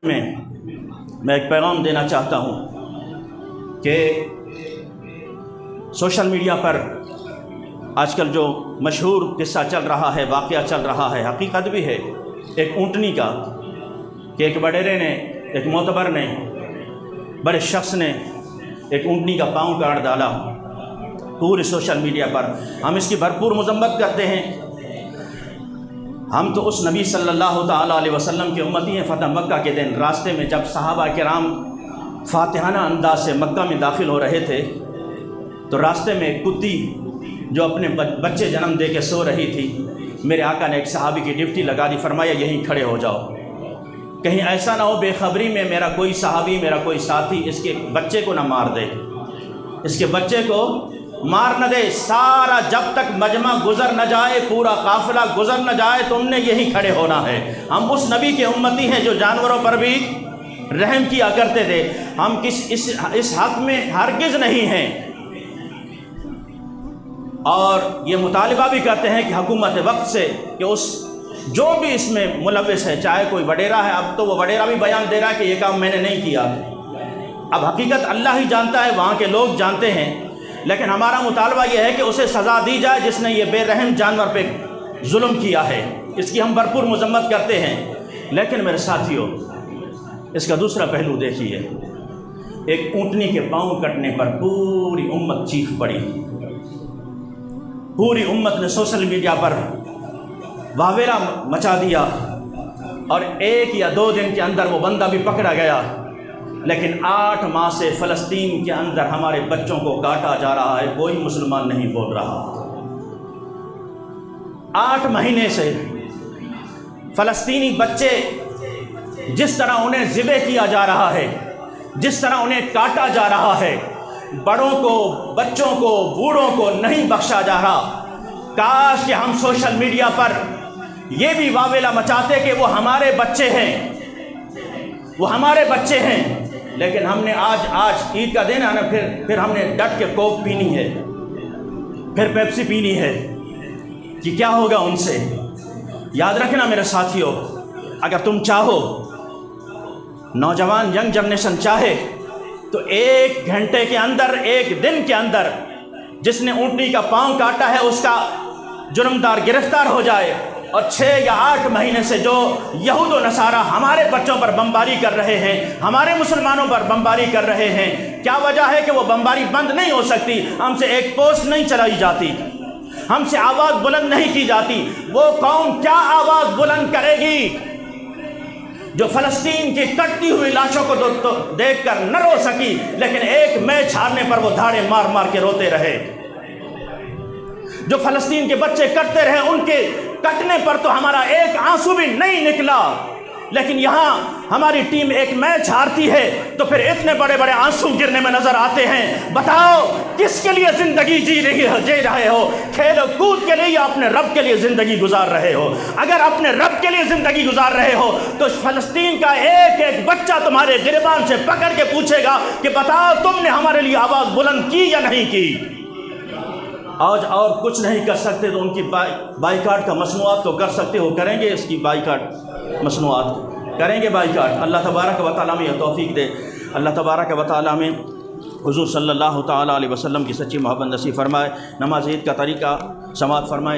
میں ایک پیغام دینا چاہتا ہوں کہ سوشل میڈیا پر آج کل جو مشہور قصہ چل رہا ہے، واقعہ چل رہا ہے، حقیقت بھی ہے ایک اونٹنی کا، کہ ایک وڈیرے نے، ایک معتبر نے، بڑے شخص نے ایک اونٹنی کا پاؤں کاٹ ڈالا پورے سوشل میڈیا پر۔ ہم اس کی بھرپور مذمت کرتے ہیں۔ ہم تو اس نبی صلی اللہ تعالیٰ علیہ وسلم کے امتی ہیں۔ فتح مکہ کے دن راستے میں جب صحابہ کرام فاتحانہ انداز سے مکہ میں داخل ہو رہے تھے تو راستے میں ایک کتی جو اپنے بچے جنم دے کے سو رہی تھی، میرے آقا نے ایک صحابی کی ڈیوٹی لگا دی، فرمایا یہیں کھڑے ہو جاؤ، کہیں ایسا نہ ہو بے خبری میں میرا کوئی صحابی، میرا کوئی ساتھی اس کے بچے کو نہ مار دے، اس کے بچے کو مار نہ دے۔ سارا جب تک مجمع گزر نہ جائے، پورا قافلہ گزر نہ جائے، تم نے یہی کھڑے ہونا ہے۔ ہم اس نبی کے امتی ہیں جو جانوروں پر بھی رحم کیا کرتے تھے۔ ہم اس حق میں ہرگز نہیں ہیں، اور یہ مطالبہ بھی کرتے ہیں کہ حکومت وقت سے کہ جو بھی اس میں ملوث ہے، چاہے کوئی وڈیرا ہے، اب تو وہ وڈیرا بھی بیان دے رہا ہے کہ یہ کام میں نے نہیں کیا۔ اب حقیقت اللہ ہی جانتا ہے، وہاں کے لوگ جانتے ہیں، لیکن ہمارا مطالبہ یہ ہے کہ اسے سزا دی جائے جس نے یہ بے رحم جانور پہ ظلم کیا ہے۔ اس کی ہم بھرپور مذمت کرتے ہیں، لیکن میرے ساتھیوں اس کا دوسرا پہلو دیکھیے۔ ایک اونٹنی کے پاؤں کٹنے پر پوری امت چیخ پڑی، پوری امت نے سوشل میڈیا پر واویلا مچا دیا، اور 1 یا 2 دن کے اندر وہ بندہ بھی پکڑا گیا۔ لیکن 8 ماہ سے فلسطین کے اندر ہمارے بچوں کو کاٹا جا رہا ہے، کوئی مسلمان نہیں بول رہا۔ 8 مہینے سے فلسطینی بچے جس طرح انہیں ذبح کیا جا رہا ہے، جس طرح انہیں کاٹا جا رہا ہے، بڑوں کو، بچوں کو، بوڑھوں کو نہیں بخشا جا رہا۔ کاش کہ ہم سوشل میڈیا پر یہ بھی واویلا مچاتے کہ وہ ہمارے بچے ہیں، وہ ہمارے بچے ہیں، لیکن ہم نے آج عید کا دن ہے نا، پھر ہم نے ڈٹ کے کوک پینی ہے، پھر پیپسی پینی ہے، کہ کیا ہوگا ان سے۔ یاد رکھنا میرے ساتھیوں، اگر تم چاہو، نوجوان ینگ جنریشن چاہے تو 1 گھنٹے کے اندر، 1 دن کے اندر جس نے اونٹنی کا پاؤں کاٹا ہے اس کا جرمدار گرفتار ہو جائے، اور 6 یا 8 مہینے سے جو یہود و نصارہ ہمارے بچوں پر بمباری کر رہے ہیں، ہمارے مسلمانوں پر بمباری کر رہے ہیں، کیا وجہ ہے کہ وہ بمباری بند نہیں ہو سکتی؟ ہم سے ایک پوسٹ نہیں چلائی جاتی، ہم سے آواز بلند نہیں کی جاتی۔ وہ قوم کیا آواز بلند کرے گی جو فلسطین کی کٹتی ہوئی لاشوں کو دیکھ کر نہ رو سکی، لیکن ایک میچ ہارنے پر وہ دھاڑے مار مار کے روتے رہے؟ جو فلسطین کے بچے کٹتے رہے، ان کے کٹنے پر تو ہمارا ایک آنسو بھی نہیں نکلا، لیکن یہاں ہماری ٹیم ایک میچ ہارتی ہے تو پھر اتنے بڑے بڑے آنسو گرنے میں نظر آتے ہیں۔ بتاؤ کس کے لیے زندگی جی رہے ہو؟ کھیل و کود کے لیے یا اپنے رب کے لیے زندگی گزار رہے ہو؟ اگر اپنے رب کے لیے زندگی گزار رہے ہو تو فلسطین کا ایک ایک بچہ تمہارے گریبان سے پکڑ کے پوچھے گا کہ بتاؤ تم نے ہمارے لیے آواز بلند کی یا نہیں کی؟ آج اور کچھ نہیں کر سکتے تو ان کی بائیکاٹ کا مصنوعات تو کر سکتے ہو، کریں گے اس کی بائیکاٹ، مصنوعات کریں گے بائیکاٹ۔ اللہ تبارک و تعالیٰ میں یہ توفیق دے، اللہ تبارک و تعالیٰ میں حضور صلی اللہ تعالیٰ علیہ وسلم کی سچی محبت نصیب فرمائے۔ نماز عید کا طریقہ سماعت فرمائے۔